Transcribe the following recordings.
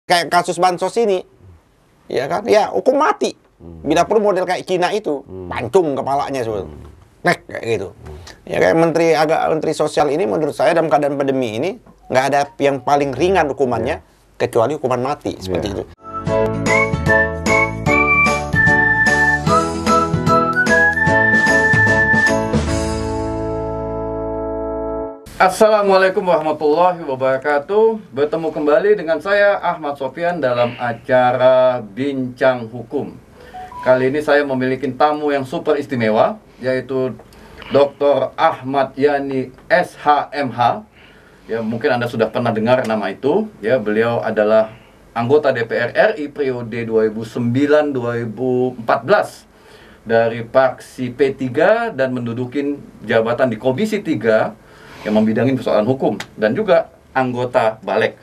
kayak kasus bansos ini, ya kan? Ya hukum mati. Bila perlu model kayak Cina itu, pancung kepalanya semua. Nek kayak gitu. Ya kayak Menteri Sosial ini menurut saya dalam keadaan pandemi ini nggak ada yang paling ringan hukumannya kecuali hukuman mati seperti itu. Assalamualaikum warahmatullahi wabarakatuh. Bertemu kembali dengan saya Ahmad Sofyan dalam acara Bincang Hukum. Kali ini saya memiliki tamu yang super istimewa, yaitu Dr. Ahmad Yani SHMH. Ya, mungkin Anda sudah pernah dengar nama itu. Ya, beliau adalah anggota DPR RI periode 2009-2014 dari fraksi P3 dan menduduki jabatan di Komisi 3 yang membidangi persoalan hukum dan juga anggota Balik.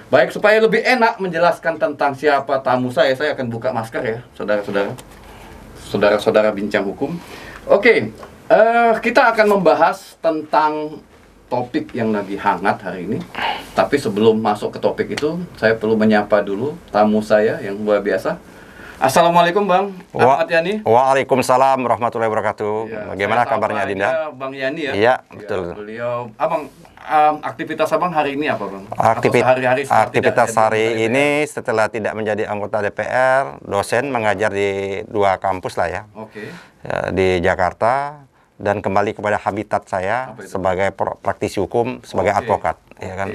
Baik, supaya lebih enak menjelaskan tentang siapa tamu saya akan buka masker ya, saudara-saudara bincang hukum. Oke, kita akan membahas tentang topik yang lagi hangat hari ini. Tapi sebelum masuk ke topik itu, saya perlu menyapa dulu tamu saya yang luar biasa. Assalamualaikum Bang Ahmad Yani. Waalaikumsalam warahmatullahi wabarakatuh. Ya, bagaimana kabarnya Dinda? Bang Yani ya. Iya, betul. Ya, beliau, Abang, aktivitas Abang hari ini apa Bang? Aktivitas hari ini setelah tidak menjadi anggota DPR, dosen mengajar di 2 kampus lah ya. Oke. Ya, di Jakarta dan kembali kepada habitat saya sebagai praktisi hukum, sebagai advokat, ya kan.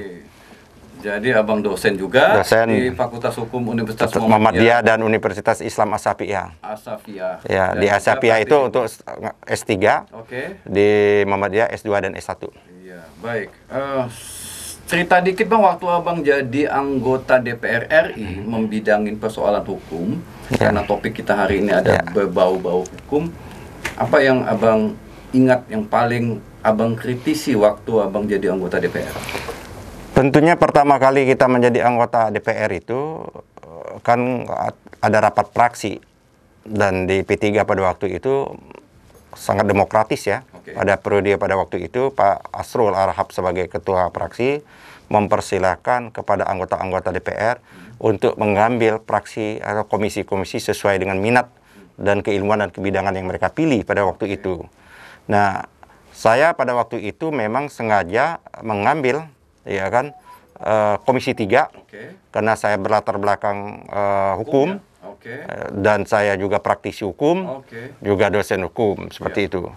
Jadi Abang dosen juga di Fakultas Hukum Universitas Muhammadiyah dan Universitas Islam As-Safiyyah. As-Safiyyah. Ya, di As-Safiyyah itu untuk S3. Oke. Di Muhammadiyah S2 dan S1. Iya, baik. Cerita dikit Bang, waktu Abang jadi anggota DPR RI membidangin persoalan hukum, karena topik kita hari ini ada berbau-bau hukum. Apa yang Abang ingat yang paling Abang kritisi waktu Abang jadi anggota DPR? Tentunya pertama kali kita menjadi anggota DPR itu kan ada rapat fraksi, dan di P3 pada waktu itu sangat demokratis ya. Pada periode pada waktu itu Pak Asrul Arhab sebagai ketua fraksi mempersilahkan kepada anggota-anggota DPR untuk mengambil fraksi atau komisi-komisi sesuai dengan minat dan keilmuan dan kebidangan yang mereka pilih pada waktu itu. Nah, saya pada waktu itu memang sengaja mengambil ya kan Komisi 3 karena saya berlatar belakang hukum dan saya juga praktisi hukum, juga dosen hukum seperti itu.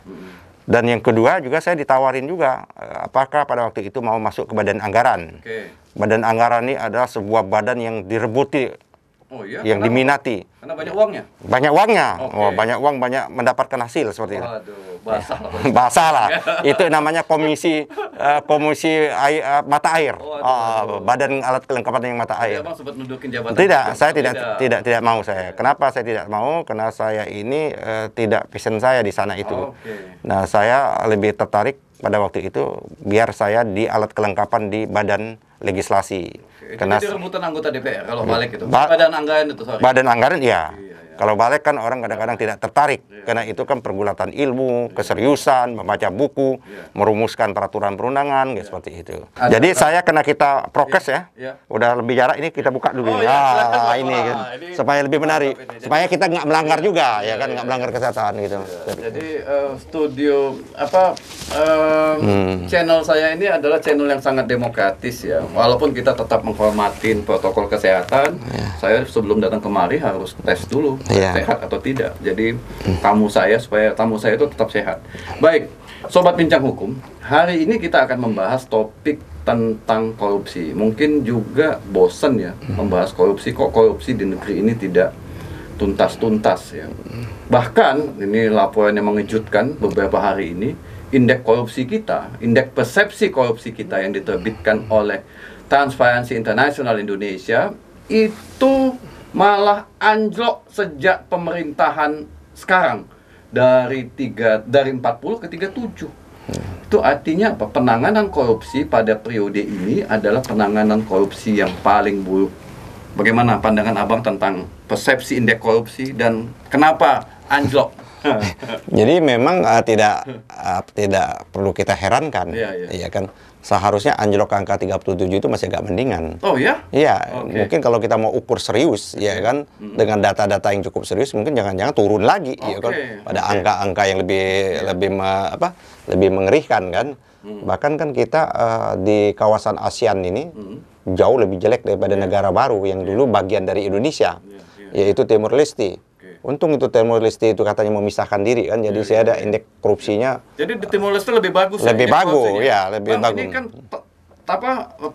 Dan yang kedua juga saya ditawarin juga apakah pada waktu itu mau masuk ke Badan Anggaran. Badan Anggaran ini adalah sebuah badan yang direbuti, yang diminati. Karena banyak uangnya? Banyak uangnya. Banyak uang, banyak mendapatkan hasil seperti itu. Basah lah. Itu namanya komisi mata air. Badan alat kelengkapan yang mata air. Abang sempat nudukin jabatan. Tidak, saya tidak mau saya. Kenapa saya tidak mau? Karena saya ini tidak passion saya di sana itu. Nah, saya lebih tertarik pada waktu itu biar saya di alat kelengkapan di badan legislasi. Karena itu rebutan anggota DPR kalau Balik itu. Badan anggaran itu, sorry. Badan anggaran iya. Kalau Balik kan orang kadang-kadang tidak tertarik karena itu kan pergulatan ilmu, keseriusan, membaca buku, merumuskan peraturan perundangan seperti itu. Jadi saya kena kita prokes ya. Udah lebih jarak ini kita buka dulu. Ini supaya lebih menarik. Supaya kita nggak melanggar juga ya kan, nggak melanggar kesehatan gitu. Jadi studio channel saya ini adalah channel yang sangat demokratis ya. Walaupun kita tetap menghormatin protokol kesehatan, saya sebelum datang kemari harus tes dulu sehat atau tidak. Jadi supaya tamu saya itu tetap sehat. Baik, Sobat Bincang Hukum, hari ini kita akan membahas topik tentang korupsi. Mungkin juga bosan ya membahas korupsi, kok korupsi di negeri ini tidak tuntas-tuntas ya. Bahkan ini laporan yang mengejutkan beberapa hari ini, indeks korupsi kita, indeks persepsi korupsi kita yang diterbitkan oleh Transparency International Indonesia itu malah anjlok sejak pemerintahan sekarang dari 40 ke 37. Itu artinya apa? Penanganan korupsi pada periode ini adalah penanganan korupsi yang paling buruk. Bagaimana pandangan Abang tentang persepsi indeks korupsi dan kenapa anjlok? Jadi memang tidak perlu kita herankan, ya kan? seharusnya anjlok ke angka 37 itu masih agak mendingan. Oh ya? Iya, mungkin kalau kita mau ukur serius, ya kan, dengan data-data yang cukup serius, mungkin jangan-jangan turun lagi, ya kan, pada angka-angka yang lebih mengerikan kan. Bahkan kan kita di kawasan ASEAN ini jauh lebih jelek daripada negara baru yang dulu bagian dari Indonesia, yaitu Timur Leste. Untung itu Timor Leste itu katanya memisahkan diri kan, jadi saya ada indeks korupsinya. Jadi di Timor Leste lebih bagus. Lebih bagus, ya, lebih Bang, bagus. ini kan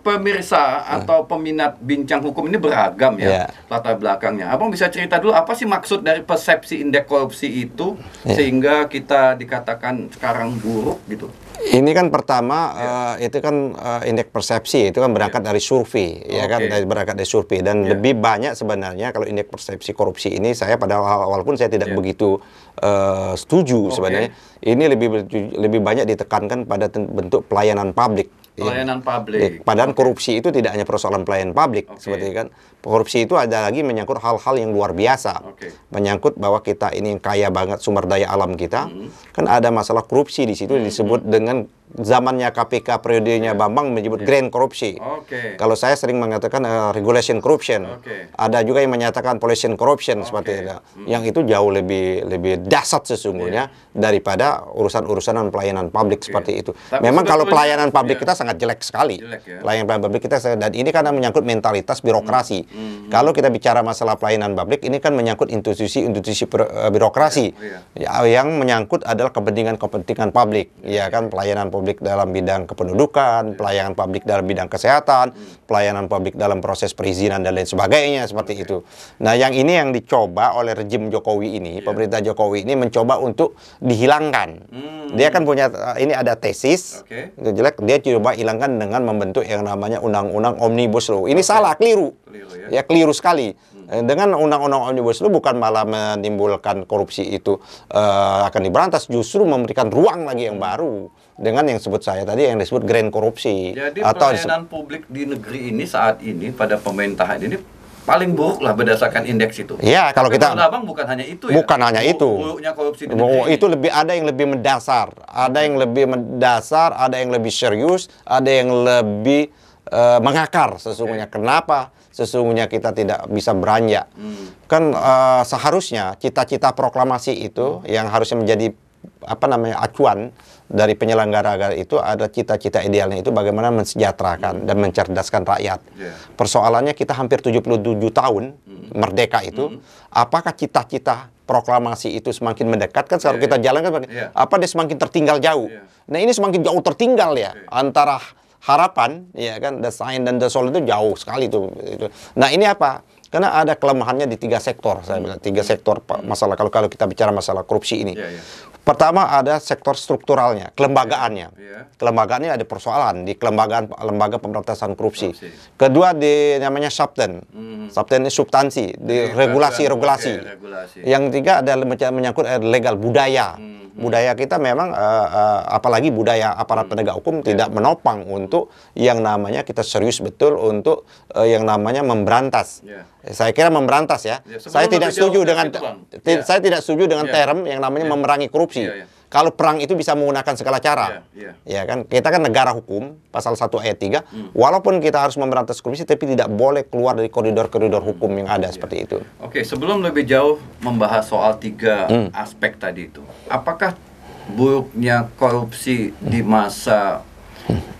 pemirsa atau peminat bincang hukum ini beragam ya latar belakangnya. Abang bisa cerita dulu apa sih maksud dari persepsi indeks korupsi itu sehingga kita dikatakan sekarang buruk gitu? Ini kan pertama itu kan indeks persepsi itu kan berangkat dari survei, ya kan, berangkat dari survei dan lebih banyak sebenarnya kalau indeks persepsi korupsi ini saya pada awal pun saya tidak begitu setuju sebenarnya. Ini lebih banyak ditekankan pada bentuk pelayanan publik. Pelayanan publik. Padahal korupsi itu tidak hanya persoalan pelayanan publik, seperti kan. Korupsi itu ada lagi menyangkut hal-hal yang luar biasa. Menyangkut bahwa kita ini kaya banget sumber daya alam kita. Kan ada masalah korupsi di situ disebut dengan zamannya KPK periodenya Bambang menyebut grand korupsi. Kalau saya sering mengatakan regulation corruption. Ada juga yang menyatakan pollution corruption seperti itu. Yang itu jauh lebih dahsyat sesungguhnya daripada urusan-urusan pelayanan publik seperti itu. Tapi memang kalau pelayanan publik kita sangat jelek sekali. Pelayanan publik kita dan ini karena menyangkut mentalitas birokrasi. Kalau kita bicara masalah pelayanan publik ini kan menyangkut institusi birokrasi. Yang menyangkut adalah kepentingan publik, ya kan, pelayanan publik dalam bidang kependudukan, pelayanan publik dalam bidang kesehatan, pelayanan publik dalam proses perizinan dan lain sebagainya seperti itu. Nah, yang ini yang dicoba oleh rejim Jokowi ini, pemerintah Jokowi ini mencoba untuk dihilangkan. Dia kan punya ini ada tesis, itu jelek, dia coba hilangkan dengan membentuk yang namanya undang-undang Omnibus Law. Ini salah, keliru. Ya, keliru sekali. Dengan undang-undang Omnibus Law bukan malah menimbulkan korupsi itu akan diberantas, justru memberikan ruang lagi yang baru dengan yang sebut saya tadi yang disebut grand korupsi. Jadi pelayanan publik di negeri ini saat ini pada pemerintahan ini paling buruk lah berdasarkan indeks itu. Ya, kalau kita Abang bukan hanya itu ya. Bukan hanya itu. Buruknya korupsi di negeri itu ada yang lebih mendasar, ada yang lebih serius, ada yang lebih mengakar sesungguhnya. Kenapa sesungguhnya kita tidak bisa beranjak? Kan seharusnya cita-cita proklamasi itu yang harusnya menjadi acuan dari penyelenggara itu ada cita-cita idealnya itu bagaimana mensejahterakan dan mencerdaskan rakyat. Persoalannya kita hampir 77 tahun merdeka itu, apakah cita-cita proklamasi itu semakin mendekat kan kalau kita jalankan apa dia semakin tertinggal jauh. Nah, ini semakin jauh tertinggal ya antara harapan ya kan, the sign dan the soul itu jauh sekali itu. Nah, ini apa? Karena ada kelemahannya di 3 sektor, saya bilang 3 sektor masalah kalau kita bicara masalah korupsi ini. Pertama ada sektor strukturalnya, kelembagaannya. Kelembagaannya ada persoalan di lembaga pemberantasan korupsi. Kedua di namanya substan. Substan ini substansi, di regulasi. Yang ketiga ada menyangkut legal budaya. Budaya kita memang apalagi budaya aparat penegak hukum tidak menopang untuk yang namanya kita serius betul untuk yang namanya memberantas. Saya kira memberantas ya. Saya tidak setuju dengan term yang namanya memerangi korupsi. Kalau perang itu bisa menggunakan segala cara. Ya kan? Kita kan negara hukum, pasal 1 ayat 3. Walaupun kita harus memberantas korupsi tapi tidak boleh keluar dari koridor-koridor hukum yang ada seperti itu. Oke, sebelum lebih jauh membahas soal 3 aspek tadi itu. Apakah buruknya korupsi di masa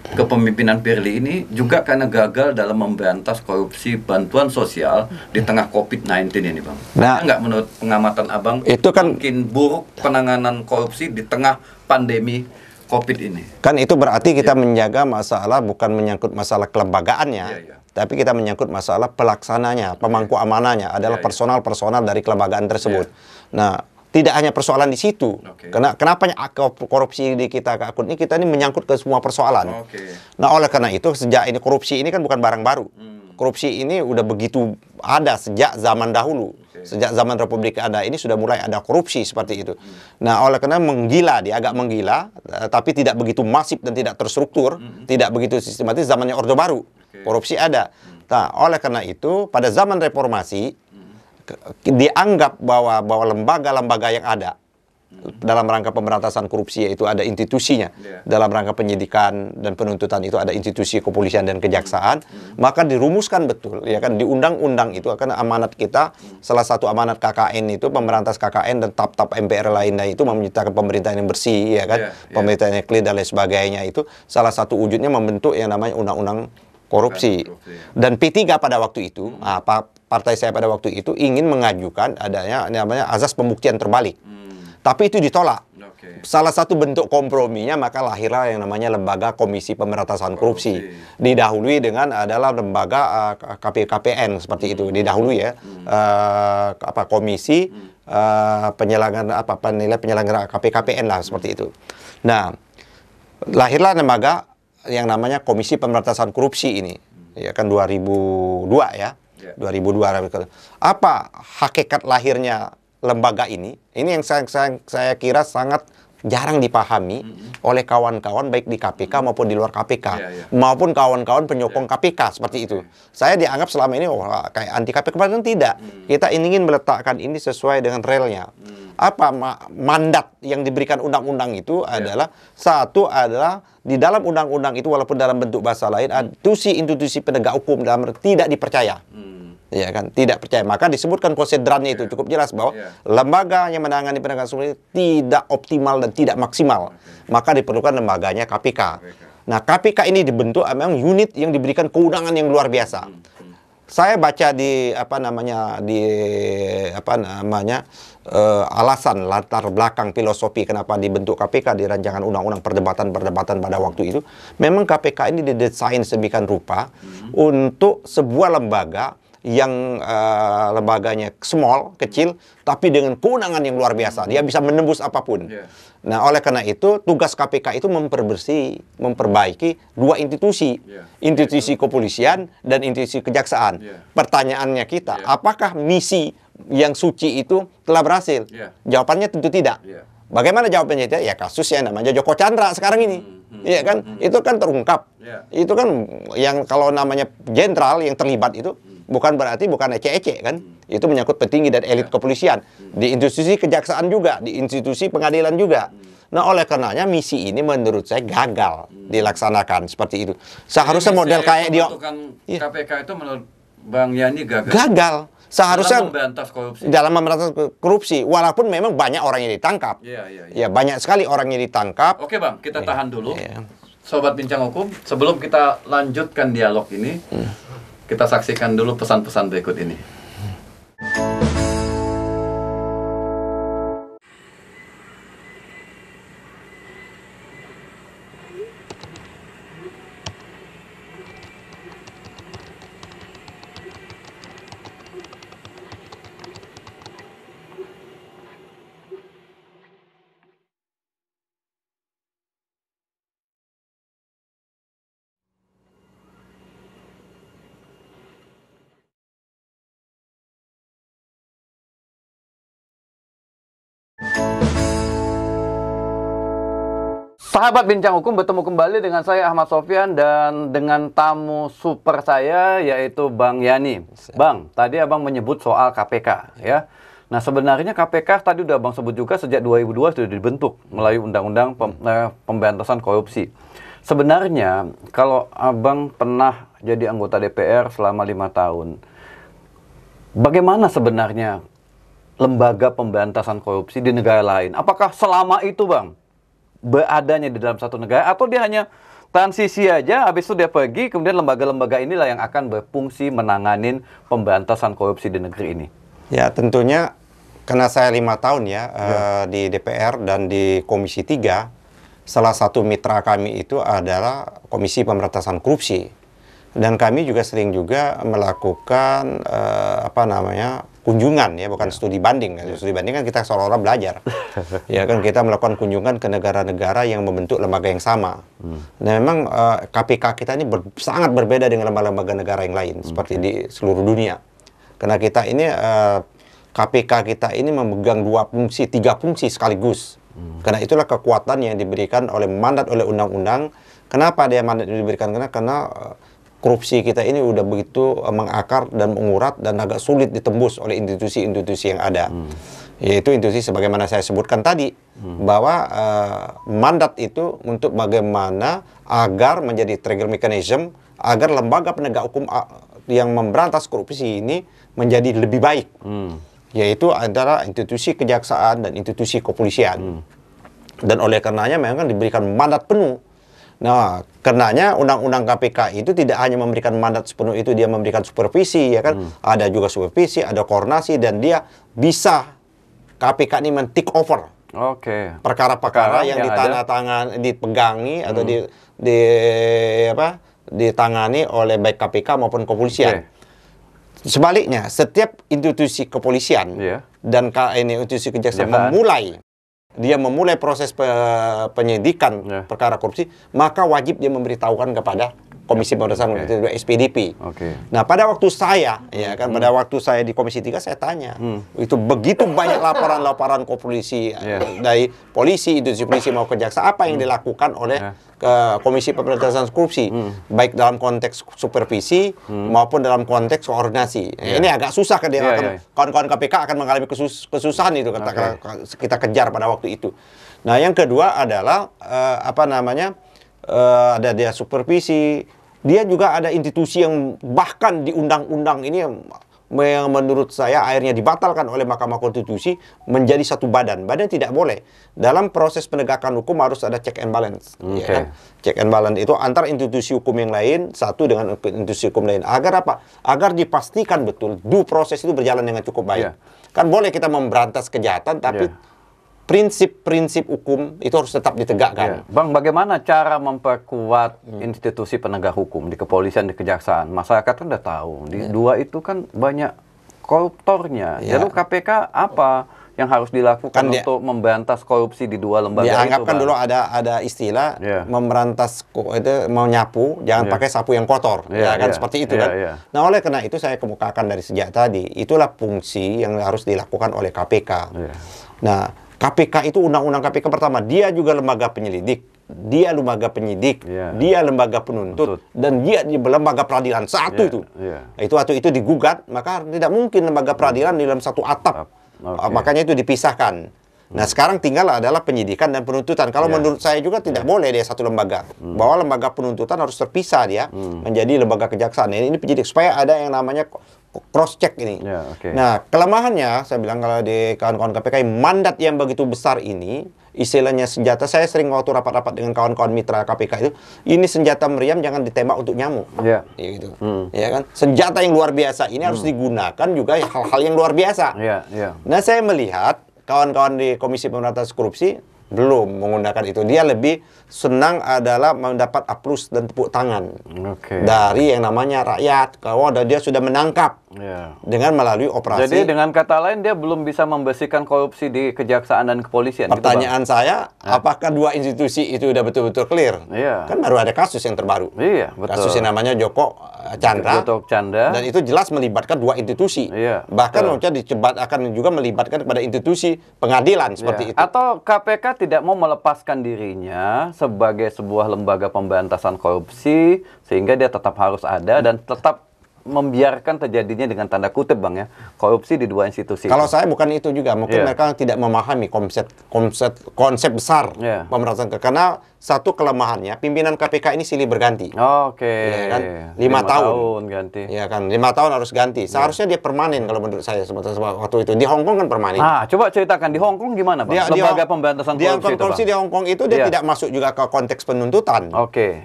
kepemimpinan Firly ini juga karena gagal dalam memberantas korupsi bantuan sosial di tengah COVID-19 ini, Bang? Nah, nggak menurut pengamatan Abang itu kan mungkin buruk penanganan korupsi di tengah pandemi COVID ini? Kan itu berarti kita menjaga masalah bukan menyangkut masalah kelembagaannya, tapi kita menyangkut masalah pelaksananya, pemangku amanahnya adalah personal-personal dari kelembagaan tersebut. Nah, tidak hanya persoalan di situ. Kenapa korupsi di kita ke akun ini kita ini menyangkut ke semua persoalan. Nah, oleh karena itu sejak ini korupsi ini kan bukan barang baru. Korupsi ini udah begitu ada sejak zaman dahulu. Sejak zaman Republik ada ini sudah mulai ada korupsi seperti itu. Nah, oleh karena dia agak menggila, tapi tidak begitu masif dan tidak terstruktur, tidak begitu sistematis zamannya Orde Baru. Korupsi ada. Nah, oleh karena itu pada zaman reformasi dianggap bahwa lembaga-lembaga yang ada Dalam rangka pemberantasan korupsi itu ada institusinya. Dalam rangka penyidikan dan penuntutan itu ada institusi kepolisian dan kejaksaan. Maka dirumuskan betul, ya kan, di undang-undang itu akan amanat kita. Salah satu amanat KKN itu pemberantas KKN dan tap-tap MPR lainnya itu menciptakan pemerintahan yang bersih, ya kan, pemerintahan yang clear dan lain sebagainya. Itu salah satu wujudnya membentuk yang namanya undang-undang korupsi. Dan P3 pada waktu itu, partai saya pada waktu itu ingin mengajukan adanya namanya azas pembuktian terbalik. Tapi itu ditolak. Salah satu bentuk komprominya maka lahirlah yang namanya lembaga Komisi Pemberantasan Korupsi. Didahului dengan adalah lembaga KPKPN seperti itu. Didahului ya komisi penyelenggara penilai penyelenggara KPKPN lah seperti itu. Nah, lahirlah lembaga yang namanya Komisi Pemberantasan Korupsi ini. Ya kan 2002 ya. 2002. Apa hakikat lahirnya lembaga ini yang saya kira sangat jarang dipahami oleh kawan-kawan baik di KPK maupun di luar KPK maupun kawan-kawan penyokong KPK seperti itu. Saya dianggap selama ini kayak anti KPK, padahal tidak. Kita ingin meletakkan ini sesuai dengan relnya. Apa mandat yang diberikan undang-undang itu adalah satu adalah di dalam undang-undang itu walaupun dalam bentuk bahasa lain institusi penegak hukum dalam tidak dipercaya. Ya kan, tidak percaya. Maka disebutkan konsiderannya itu cukup jelas bahwa lembaga yang menangani penegakan hukum tidak optimal dan tidak maksimal. Maka diperlukan lembaganya KPK. Nah, KPK ini dibentuk memang unit yang diberikan kewenangan yang luar biasa. Saya baca di alasan latar belakang filosofi kenapa dibentuk KPK di rancangan undang-undang perdebatan pada waktu itu. Memang KPK ini didesain sedemikian rupa untuk sebuah lembaga yang lembaganya small, kecil, tapi dengan kewenangan yang luar biasa. Dia bisa menembus apapun. Nah, oleh karena itu, tugas KPK itu memperbaiki dua institusi. Institusi kepolisian dan institusi kejaksaan. Pertanyaannya kita, apakah misi yang suci itu telah berhasil? Jawabannya tentu tidak. Bagaimana jawabannya? Ya kasus yang namanya Joko Chandra sekarang ini. Iya kan? Itu kan terungkap. Itu kan yang kalau namanya jenderal yang terlibat itu bukan ece-ece kan? Itu menyangkut petinggi dan elit kepolisian. Di institusi kejaksaan juga, di institusi pengadilan juga. Nah, oleh karenanya misi ini menurut saya gagal dilaksanakan seperti itu. Seharusnya model kayak dia KPK itu menurut Bang Yani gagal. Seharusnya dalam memberantas korupsi, walaupun memang banyak orang yang ditangkap. Ya, banyak sekali orang yang ditangkap. Oke, Bang, kita tahan dulu. Sobat Bincang Hukum, sebelum kita lanjutkan dialog ini, kita saksikan dulu pesan-pesan berikut ini. Sahabat Bincang Hukum, bertemu kembali dengan saya Ahmad Sofyan dan dengan tamu super saya yaitu Bang Yani. Bang, tadi Abang menyebut soal KPK ya. Nah, sebenarnya KPK tadi udah Abang sebut juga sejak 2002 sudah dibentuk melalui Undang-Undang Pemberantasan Korupsi. Sebenarnya kalau Abang pernah jadi anggota DPR selama 5 tahun, bagaimana sebenarnya lembaga pemberantasan korupsi di negara lain? Apakah selama itu, Bang, beradanya di dalam satu negara, atau dia hanya transisi aja, habis itu dia pergi, kemudian lembaga-lembaga inilah yang akan berfungsi menanganin pemberantasan korupsi di negeri ini? Ya, tentunya karena saya 5 tahun di DPR dan di Komisi 3, salah satu mitra kami itu adalah Komisi Pemberantasan Korupsi. Dan kami juga sering juga melakukan kunjungan, ya, bukan studi banding. Studi banding kan kita seolah-olah belajar. Ya kan, kita melakukan kunjungan ke negara-negara yang membentuk lembaga yang sama. Nah, memang KPK kita ini sangat berbeda dengan lembaga-lembaga negara yang lain seperti di seluruh dunia. Karena kita ini KPK kita ini memegang 3 fungsi sekaligus. Karena itulah kekuatan yang diberikan oleh mandat oleh undang-undang. Kenapa dia mandat diberikan? Karena korupsi kita ini udah begitu mengakar dan mengurat dan agak sulit ditembus oleh institusi-institusi yang ada. Yaitu institusi sebagaimana saya sebutkan tadi, bahwa mandat itu untuk bagaimana agar menjadi trigger mechanism, agar lembaga penegak hukum yang memberantas korupsi ini menjadi lebih baik. Yaitu antara institusi kejaksaan dan institusi kepolisian. Dan oleh karenanya memang diberikan mandat penuh. Nah, karenanya undang-undang KPK itu tidak hanya memberikan mandat sepenuh itu, dia memberikan supervisi, ya kan? Ada juga supervisi, ada koordinasi, dan dia bisa KPK ini men-take over perkara-perkara yang dipegangi atau ditangani oleh baik KPK maupun kepolisian. Sebaliknya, setiap institusi kepolisian dan institusi kejaksaan memulai proses penyidikan perkara korupsi, maka wajib dia memberitahukan kepada Komisi Pemberantasan Korupsi SPDP. Nah, pada waktu saya, pada waktu saya di Komisi 3 saya tanya, itu begitu banyak laporan-laporan polisi dari polisi, institusi polisi maupun kejaksaan, apa yang dilakukan oleh Komisi Pemberantasan Korupsi, baik dalam konteks supervisi maupun dalam konteks koordinasi. Ini agak susah kan, kawan-kawan KPK akan mengalami kesusahan itu kita kejar pada waktu itu. Nah, yang kedua adalah ada dia supervisi. Dia juga ada institusi yang bahkan di undang-undang ini yang menurut saya akhirnya dibatalkan oleh Mahkamah Konstitusi menjadi satu badan. Badan tidak boleh. Dalam proses penegakan hukum harus ada check and balance. Check and balance itu antar institusi hukum yang lain, satu dengan institusi hukum lain. Agar apa? Agar dipastikan betul due proses itu berjalan dengan cukup baik. Kan boleh kita memberantas kejahatan, tapi prinsip-prinsip hukum itu harus tetap ditegakkan. Bang, bagaimana cara memperkuat institusi penegak hukum di kepolisian, di kejaksaan? Masyarakat kan udah tahu, di dua itu kan banyak koruptornya. Lalu KPK apa yang harus dilakukan untuk memberantas korupsi di dua lembaga itu? Dianggapkan dulu ada istilah memberantas itu mau nyapu, jangan pakai sapu yang kotor, seperti itu kan. Nah, oleh karena itu saya kemukakan dari sejak tadi, itulah fungsi yang harus dilakukan oleh KPK. Nah, KPK itu undang-undang KPK pertama, dia juga lembaga penyelidik, dia lembaga penyidik, dia lembaga penuntut, dan dia lembaga peradilan satu itu. Waktu itu digugat, maka tidak mungkin lembaga peradilan di dalam satu atap. Makanya itu dipisahkan. Nah, sekarang tinggal adalah penyidikan dan penuntutan. Kalau menurut saya juga tidak boleh dia satu lembaga. Bahwa lembaga penuntutan harus terpisah dia menjadi lembaga kejaksaan. Ini penyidik supaya ada yang namanya cross check ini. Nah, kelemahannya saya bilang kalau di kawan-kawan KPK mandat yang begitu besar ini, istilahnya senjata. Saya sering waktu rapat-rapat dengan kawan-kawan mitra KPK itu, ini senjata meriam jangan ditembak untuk nyamuk. Gitu. Ya kan? Senjata yang luar biasa ini harus digunakan juga hal-hal yang luar biasa. Nah, saya melihat kawan-kawan di Komisi Pemberantasan Korupsi belum menggunakan itu. Dia lebih senang adalah mendapat aplaus dan tepuk tangan dari yang namanya rakyat. Kalau dia sudah menangkap dengan melalui operasi. Jadi dengan kata lain dia belum bisa membersihkan korupsi di kejaksaan dan kepolisian. Pertanyaan saya, apakah dua institusi itu sudah betul-betul clear? Kan baru ada kasus yang terbaru. Kasus yang namanya Joko Chandra. Dan itu jelas melibatkan dua institusi. Bahkan akan juga melibatkan kepada institusi pengadilan seperti itu. Atau KPK tidak mau melepaskan dirinya sebagai sebuah lembaga pemberantasan korupsi sehingga dia tetap harus ada dan tetap membiarkan terjadinya dengan tanda kutip, Bang, ya, korupsi di dua institusi. Kalau saya bukan itu juga, mungkin mereka tidak memahami konsep besar pemberantasan, karena satu kelemahannya pimpinan KPK ini silih berganti. Kan? 5 tahun ganti. Ya kan, 5 tahun harus ganti. Seharusnya dia permanen kalau menurut saya waktu itu. Di Hong Kong kan permanen. Coba ceritakan di Hong Kong gimana, Bang? Lembaga pemberantasan korupsi di Hong Kong itu dia tidak masuk juga ke konteks penuntutan.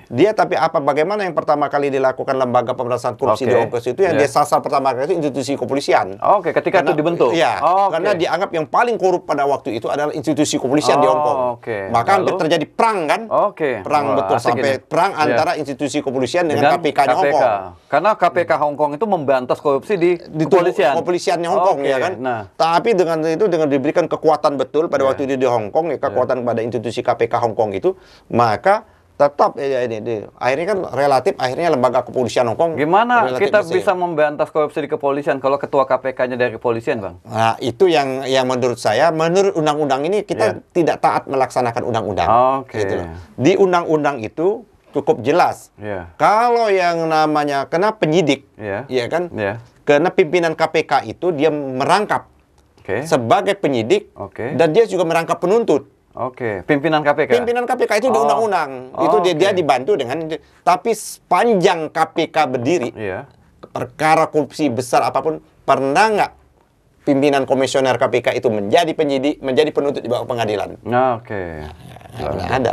Dia tapi bagaimana yang pertama kali dilakukan lembaga pemberantasan korupsi di Hong Kong itu yang dia sasar pertama kali itu institusi kepolisian. Ketika itu dibentuk. Karena dianggap yang paling korup pada waktu itu adalah institusi kepolisian di Hong Kong. Maka hampir terjadi perang kan? Perang betul sampai perang antara institusi kepolisian dengan KPK di Hong Kong. Karena KPK Hong Kong itu memberantas korupsi di kepolisiannya Hong Kong, ya kan. Tapi dengan diberikan kekuatan betul pada waktu itu di Hong Kong, kekuatan pada institusi KPK Hong Kong itu, maka tetap akhirnya kan akhirnya lembaga kepolisian Hong Kong. Gimana kita bisa memberantas korupsi di kepolisian kalau ketua KPK-nya dari kepolisian, Bang? Nah, itu yang menurut saya, menurut undang-undang ini kita tidak taat melaksanakan undang-undang. Gitu loh. Di undang-undang itu cukup jelas. Kalau yang namanya kena penyidik, karena pimpinan KPK itu dia merangkap sebagai penyidik, dan dia juga merangkap penuntut. Pimpinan KPK. Pimpinan KPK itu di undang-undang. Itu dia dibantu dengan, tapi sepanjang KPK berdiri, perkara korupsi besar apapun, pernah nggak pimpinan komisioner KPK itu menjadi penyidik, menjadi penuntut di bawah pengadilan? Nggak ada.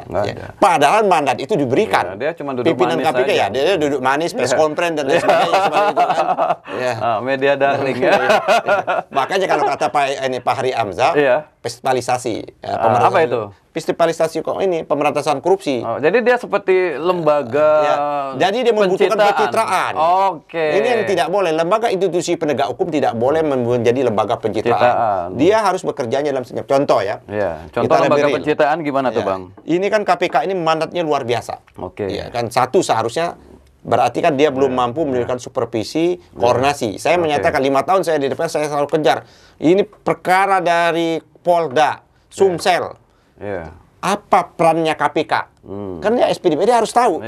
Padahal mandat itu diberikan. Dia cuma duduk pimpinan manis KPK aja. Dia duduk manis, press conference dan lain sebagainya seperti itu kan. Media darling ya. Makanya kalau kata Pak Hari Hamzah, festivalisasi. Apa itu? Festivalisasi kok ini pemberantasan korupsi. Jadi dia seperti lembaga. Jadi dia membutuhkan pencitraan. Ini yang tidak boleh. Lembaga institusi penegak hukum tidak boleh menjadi lembaga pencitraan. Dia harus bekerjanya dalam senyap. Contoh ya. Contoh lembaga pencitraan gimana tuh Bang? Ini kan KPK ini mandatnya luar biasa. Kan satu seharusnya berarti kan dia belum mampu memberikan supervisi, koordinasi. Saya menyatakan 5 tahun saya di DPR, saya selalu kejar. Ini perkara dari Polda, Sumsel. Apa perannya KPK? Kan dia SPDP, dia harus tahu.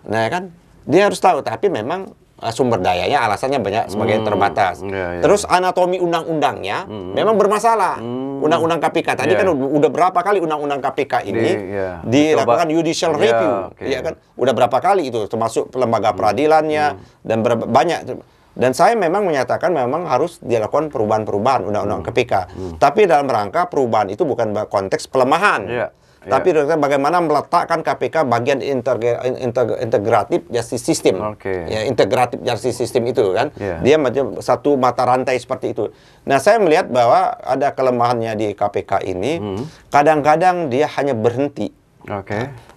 Nah kan, dia harus tahu. Tapi memang sumber dayanya alasannya banyak sebagai terbatas. Terus anatomi undang-undangnya memang bermasalah. Undang-undang KPK tadi kan udah berapa kali undang-undang KPK ini dilakukan judicial review, ya kan? Udah berapa kali itu, termasuk lembaga peradilannya dan banyak. Dan saya memang menyatakan memang harus dilakukan perubahan-perubahan undang-undang KPK. Tapi dalam rangka perubahan itu bukan konteks pelemahan. Tapi bagaimana meletakkan KPK bagian integratif justice system. Integratif justice system itu kan. Dia macam satu mata rantai seperti itu. Nah, saya melihat bahwa ada kelemahannya di KPK ini. Kadang-kadang dia hanya berhenti.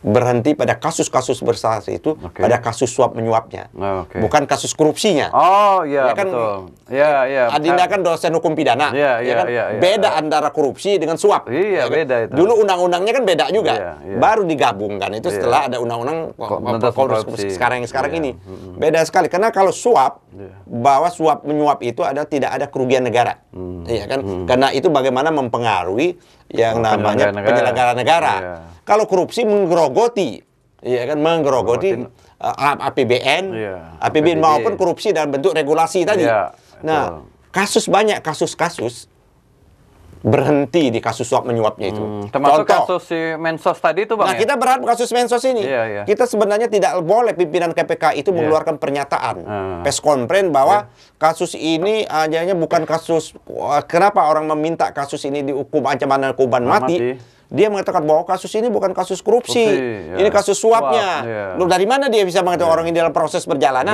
Berhenti pada kasus-kasus besar itu, pada kasus suap menyuapnya, bukan kasus korupsinya. Kan, Adinda kan dosen hukum pidana, beda antara korupsi dengan suap. Beda itu. Dulu undang-undangnya kan beda juga, baru digabungkan itu setelah ada undang-undang korupsi sekarang ini. Beda sekali, karena kalau suap, bahwa suap menyuap itu tidak ada kerugian negara, karena itu bagaimana mempengaruhi yang namanya penyelenggara negara. Kalau korupsi menggerogoti, APBN, APBN maupun korupsi dalam bentuk regulasi tadi. Nah, banyak kasus-kasus berhenti di kasus suap menyuapnya itu. Termasuk kasus si Mensos tadi itu Bang. Nah, kita berharap kasus Mensos ini. Kita sebenarnya tidak boleh pimpinan KPK itu mengeluarkan pernyataan, press conference bahwa kasus ini adanya bukan kasus. Kenapa orang meminta kasus ini dihukum ancaman hukuman mati? Dia mengatakan bahwa kasus ini bukan kasus korupsi, ini kasus suapnya. Loh, dari mana dia bisa mengatakan orang ini dalam proses perjalanan?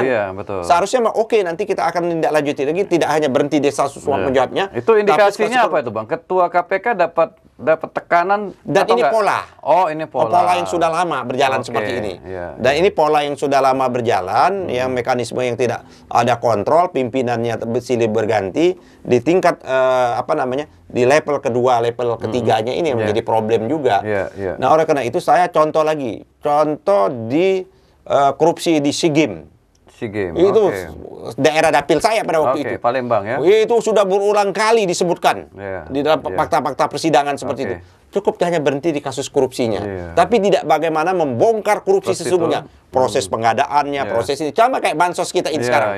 Seharusnya nanti kita akan tindak lanjuti lagi, tidak hanya berhenti di kasus suap menyuapnya. Itu indikasinya apa itu Bang? Ketua KPK dapat tekanan dan ini pola. Ini pola. Pola yang sudah lama berjalan seperti ini. Dan ini pola yang sudah lama berjalan, yang mekanisme yang tidak ada kontrol, pimpinannya silih berganti di tingkat di level kedua, level ketiganya ini yang menjadi problem juga. Nah, oleh karena itu saya contoh di korupsi di SEA Games. Itu daerah dapil saya pada waktu itu. Palembang ya. Itu sudah berulang kali disebutkan di dalam fakta-fakta persidangan seperti itu. Cukup hanya berhenti di kasus korupsinya. Tapi tidak bagaimana membongkar korupsi sesungguhnya. Proses pengadaannya, proses ini. Sama kayak bansos kita ini sekarang.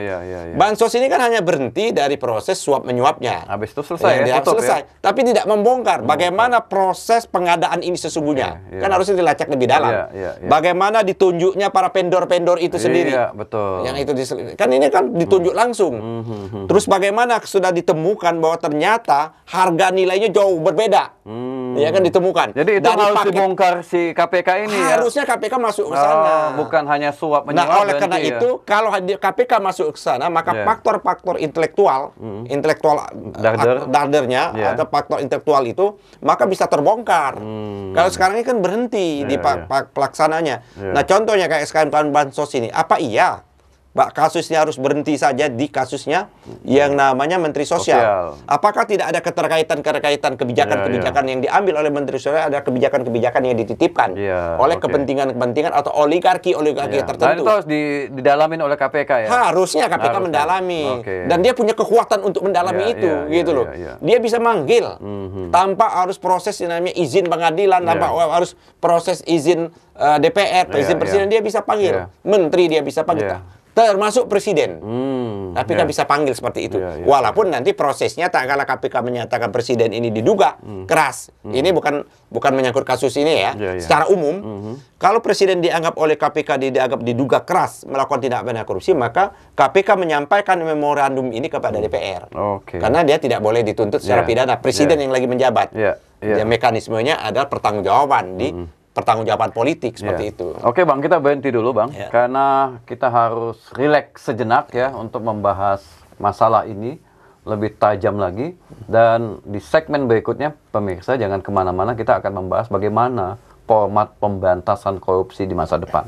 Bansos ini kan hanya berhenti dari proses suap menyuapnya. Habis itu selesai. Selesai. Tapi tidak membongkar bagaimana proses pengadaan ini sesungguhnya. Kan harusnya dilacak lebih dalam. Bagaimana ditunjuknya para vendor-vendor itu sendiri. Betul. Yang itu kan ini kan ditunjuk langsung. Terus bagaimana sudah ditemukan bahwa ternyata harga nilainya jauh berbeda. Ya kan ditemukan. Jadi itu harus dibongkar si KPK ini harusnya KPK masuk ke sana. Bukan hanya suap menyuap. Nah, oleh karena itu kalau KPK masuk ke sana, maka faktor-faktor intelektual dardernya atau faktor intelektual itu maka bisa terbongkar. Kalau sekarang ini kan berhenti di pelaksananya. Nah, contohnya kayak sekarang bansos ini, apa iya kasusnya harus berhenti saja di kasusnya yang namanya Menteri Sosial? Apakah tidak ada keterkaitan kebijakan-kebijakan yang diambil oleh Menteri Sosial, ada kebijakan-kebijakan yang dititipkan oleh kepentingan-kepentingan atau oligarki tertentu? Dan itu harus didalamin oleh KPK ya? Harusnya KPK mendalami. Dan dia punya kekuatan untuk mendalami itu, gitu loh. Dia bisa manggil tanpa harus proses yang namanya izin pengadilan, tanpa harus proses izin DPR, izin presiden, dia bisa panggil. Menteri dia bisa panggil. termasuk presiden. KPK bisa panggil seperti itu. Walaupun nanti prosesnya tak kalah KPK menyatakan presiden ini diduga keras. Ini bukan menyangkut kasus ini ya. Secara umum, kalau presiden dianggap oleh KPK dianggap diduga keras melakukan tindak pidana korupsi, maka KPK menyampaikan memorandum ini kepada DPR. Karena dia tidak boleh dituntut secara pidana. Presiden yang lagi menjabat. Ya, mekanismenya adalah pertanggungjawaban di pertanggungjawaban politik seperti itu. Oke Bang, kita berhenti dulu Bang, karena kita harus rileks sejenak ya untuk membahas masalah ini lebih tajam lagi. Dan di segmen berikutnya, pemirsa jangan kemana-mana, kita akan membahas bagaimana format pemberantasan korupsi di masa depan.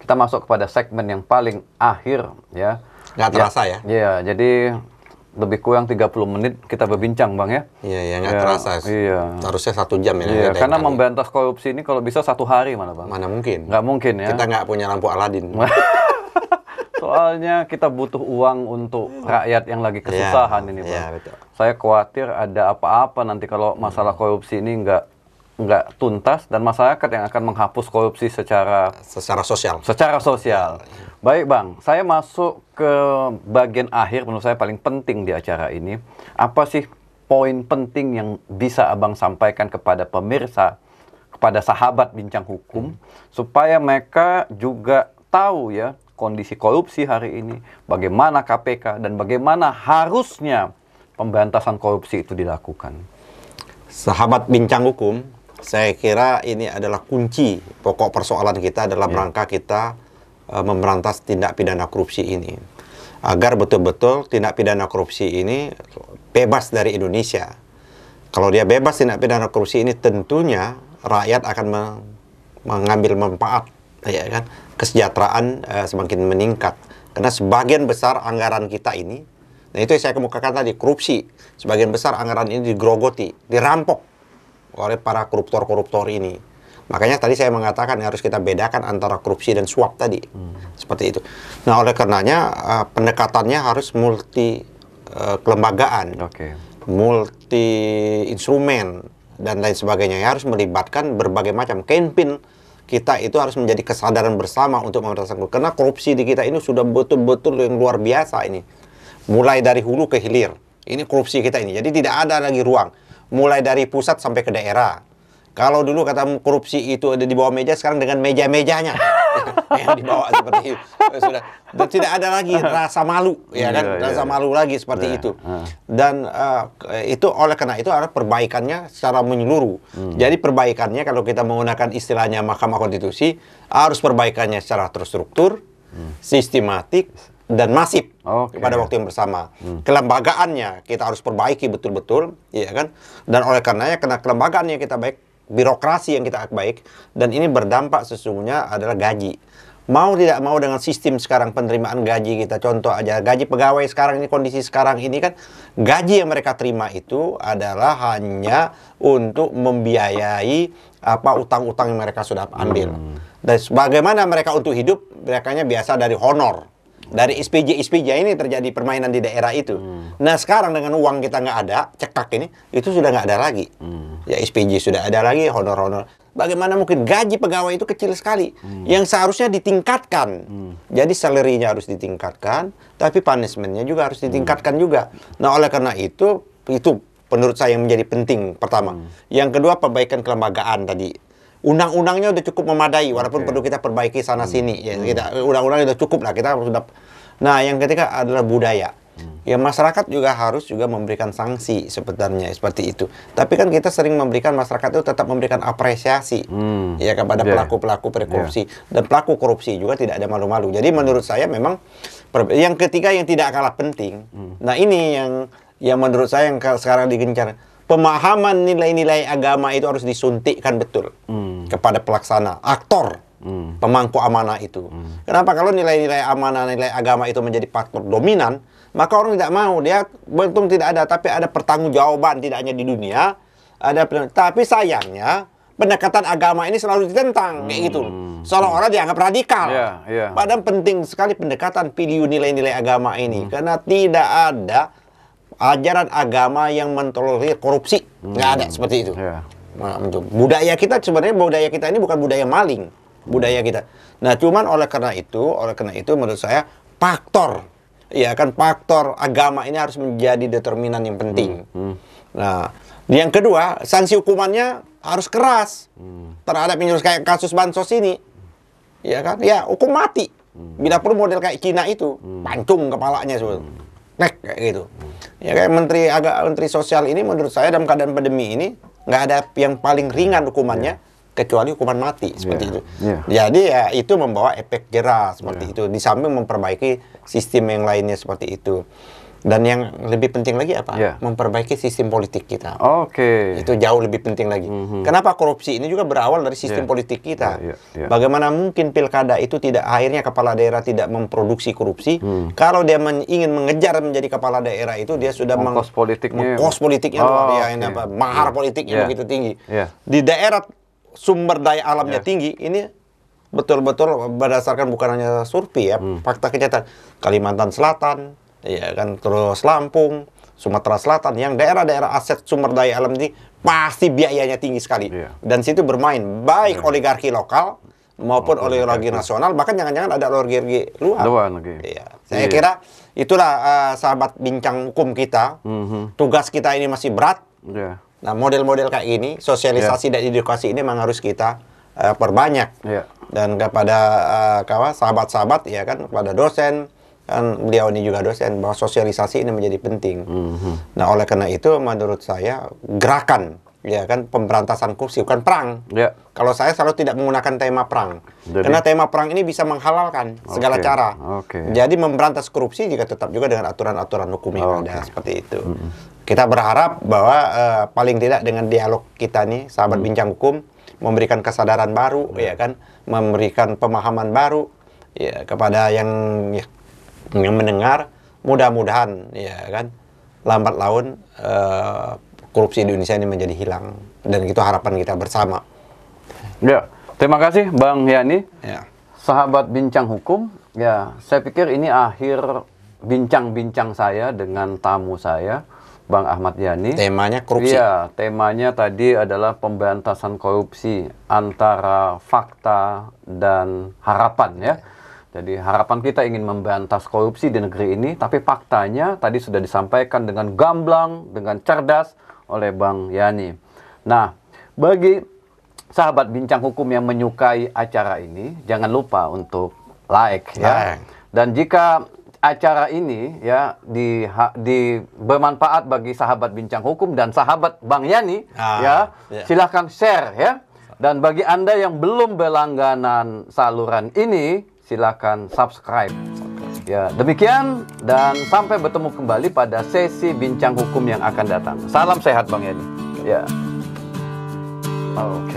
Kita masuk kepada segmen yang paling akhir ya. Nggak terasa ya? Iya, jadi lebih kurang 30 menit kita berbincang Bang ya. Iya, nggak terasa. Iya. Harusnya 1 jam ya. Iya, karena memberantas korupsi ini kalau bisa 1 hari mana Bang? Mana mungkin? Nggak mungkin ya. Kita nggak punya lampu Aladin. Soalnya kita butuh uang untuk rakyat yang lagi kesusahan ini Bang. Iya, betul. Saya khawatir ada apa-apa nanti kalau masalah korupsi ini nggak tuntas dan masyarakat yang akan menghapus korupsi secara sosial. Baik Bang, saya masuk ke bagian akhir menurut saya paling penting di acara ini. Apa sih poin penting yang bisa Abang sampaikan kepada pemirsa, kepada sahabat Bincang Hukum, supaya mereka juga tahu ya kondisi korupsi hari ini, bagaimana KPK dan bagaimana harusnya pemberantasan korupsi itu dilakukan. Sahabat Bincang Hukum, saya kira ini adalah kunci pokok persoalan kita dalam rangka kita memberantas tindak pidana korupsi ini. Agar betul-betul tindak pidana korupsi ini bebas dari Indonesia. Kalau dia bebas tindak pidana korupsi ini, tentunya rakyat akan mengambil manfaat, ya kan? Kesejahteraan semakin meningkat. Karena sebagian besar anggaran kita ini, nah itu yang saya kemukakan tadi, korupsi. Sebagian besar anggaran ini digerogoti, dirampok oleh para koruptor-koruptor ini. Makanya tadi saya mengatakan harus kita bedakan antara korupsi dan suap tadi. Seperti itu. Nah, oleh karenanya pendekatannya harus multi kelembagaan, multi instrumen dan lain sebagainya. Harus melibatkan berbagai macam campaign. Kita itu harus menjadi kesadaran bersama untuk memberantas korupsi. Karena korupsi di kita ini sudah betul-betul yang luar biasa ini. Mulai dari hulu ke hilir. Ini korupsi kita ini. Jadi tidak ada lagi ruang. Mulai dari pusat sampai ke daerah. Kalau dulu kata korupsi itu ada di bawah meja, sekarang dengan meja-mejanya yang dibawa seperti itu. Sudah. Dan tidak ada lagi rasa malu, ya kan? Rasa malu lagi seperti itu. Dan itu oleh karena itu adalah perbaikannya secara menyeluruh. Jadi perbaikannya kalau kita menggunakan istilahnya Mahkamah Konstitusi, harus perbaikannya secara terstruktur, sistematik, dan masif pada waktu yang bersama. Kelembagaannya kita harus perbaiki betul-betul, ya kan? Dan oleh karenanya karena kelembagaannya kita baik, birokrasi yang kita baik, dan ini berdampak sesungguhnya adalah gaji. Mau tidak mau dengan sistem sekarang penerimaan gaji kita, contoh aja gaji pegawai sekarang ini, kondisi sekarang ini kan gaji yang mereka terima itu adalah hanya untuk membiayai utang-utang yang mereka sudah ambil. Dan bagaimana mereka untuk hidup, merekanya biasa dari honor. Dari SPJ ini terjadi permainan di daerah itu. Nah sekarang dengan uang kita nggak ada, cekak ini, itu sudah nggak ada lagi. Ya SPJ sudah ada lagi, honor-honor. Bagaimana mungkin gaji pegawai itu kecil sekali, yang seharusnya ditingkatkan. Jadi salary-nya harus ditingkatkan, tapi punishment-nya juga harus ditingkatkan juga. Nah oleh karena itu menurut saya yang menjadi penting pertama. Yang kedua perbaikan kelembagaan tadi. Undang-undangnya udah cukup memadai, walaupun perlu kita perbaiki sana sini. Ya, undang-undangnya udah cukup lah, kita sudah. Nah, yang ketiga adalah budaya. Ya masyarakat juga harus memberikan sanksi sebenarnya seperti itu. Tapi kan kita sering memberikan, masyarakat itu tetap memberikan apresiasi ya kepada pelaku-pelaku korupsi dan pelaku korupsi juga tidak ada malu-malu. Jadi menurut saya memang yang ketiga yang tidak kalah penting. Nah ini yang menurut saya yang sekarang digencar. pemahaman nilai-nilai agama itu harus disuntikkan betul kepada pelaksana, aktor, pemangku amanah itu. Kenapa? Kalau nilai-nilai amanah, nilai agama itu menjadi faktor dominan, maka orang tidak mau. Dia untung tidak ada, tapi ada pertanggungjawaban tidak hanya di dunia, tapi sayangnya pendekatan agama ini selalu ditentang kayak gitu. Seolah-olah dianggap radikal. Padahal penting sekali pendekatan video nilai-nilai agama ini, karena tidak ada ajaran agama yang mentolerir korupsi. Nggak ada seperti itu. Nah, budaya kita sebenarnya, budaya kita ini bukan budaya maling, budaya kita. Nah, cuman oleh karena itu menurut saya faktor, ya kan, faktor agama ini harus menjadi determinan yang penting. Nah, yang kedua, sanksi hukumannya harus keras terhadap penyelus kayak kasus bansos ini, ya kan, ya hukum mati. Bila perlu model kayak Cina itu, pancung kepalanya nek kayak gitu. Ya kayak Menteri Sosial ini menurut saya dalam keadaan pandemi ini nggak ada yang paling ringan hukumannya kecuali hukuman mati seperti itu. Jadi ya itu membawa efek jerah seperti itu. Di samping memperbaiki sistem yang lainnya seperti itu. Dan yang lebih penting lagi apa? Memperbaiki sistem politik kita. Itu jauh lebih penting lagi. Kenapa korupsi ini juga berawal dari sistem politik kita? Bagaimana mungkin pilkada itu tidak, akhirnya kepala daerah tidak memproduksi korupsi? Kalau dia ingin mengejar menjadi kepala daerah itu, dia sudah mengkos politiknya mahar politiknya begitu tinggi. Di daerah sumber daya alamnya tinggi, ini betul-betul berdasarkan bukan hanya survei ya, fakta kenyataan. Kalimantan Selatan, ya kan, terus Lampung, Sumatera Selatan, yang daerah-daerah aset sumber daya alam ini pasti biayanya tinggi sekali. Dan situ bermain baik oligarki lokal maupun oligarki nasional, bahkan jangan-jangan ada oligarki luar. Saya kira itulah sahabat bincang hukum kita. Tugas kita ini masih berat. Nah, model-model kayak ini, sosialisasi dan edukasi ini memang harus kita perbanyak. Dan kepada sahabat-sahabat, ya kan, kepada dosen, kan beliau ini juga dosen, bahwa sosialisasi ini menjadi penting. Nah, oleh karena itu menurut saya gerakan, ya kan, pemberantasan korupsi bukan perang. Kalau saya selalu tidak menggunakan tema perang, karena tema perang ini bisa menghalalkan segala cara. Jadi memberantas korupsi juga tetap juga dengan aturan-aturan hukum yang ada seperti itu. Kita berharap bahwa paling tidak dengan dialog kita nih, sahabat bincang hukum, memberikan kesadaran baru, ya kan, memberikan pemahaman baru, ya, kepada yang mendengar. Mudah-mudahan, ya kan, lambat laun korupsi di Indonesia ini menjadi hilang, dan itu harapan kita bersama. Terima kasih Bang Yani. Sahabat bincang hukum, ya, saya pikir ini akhir bincang-bincang saya dengan tamu saya, Bang Ahmad Yani. Temanya korupsi. Temanya tadi adalah pemberantasan korupsi antara fakta dan harapan, ya. Jadi harapan kita ingin memberantas korupsi di negeri ini, tapi faktanya tadi sudah disampaikan dengan gamblang, dengan cerdas oleh Bang Yani. Nah, bagi sahabat bincang hukum yang menyukai acara ini, jangan lupa untuk like, ya. Dan jika acara ini ya bermanfaat bagi sahabat bincang hukum dan sahabat Bang Yani, silahkan share, ya. Dan bagi Anda yang belum berlangganan saluran ini, silakan subscribe. Ya, demikian, dan sampai bertemu kembali pada sesi bincang hukum yang akan datang. Salam sehat Bang Yani. Ya. Oke.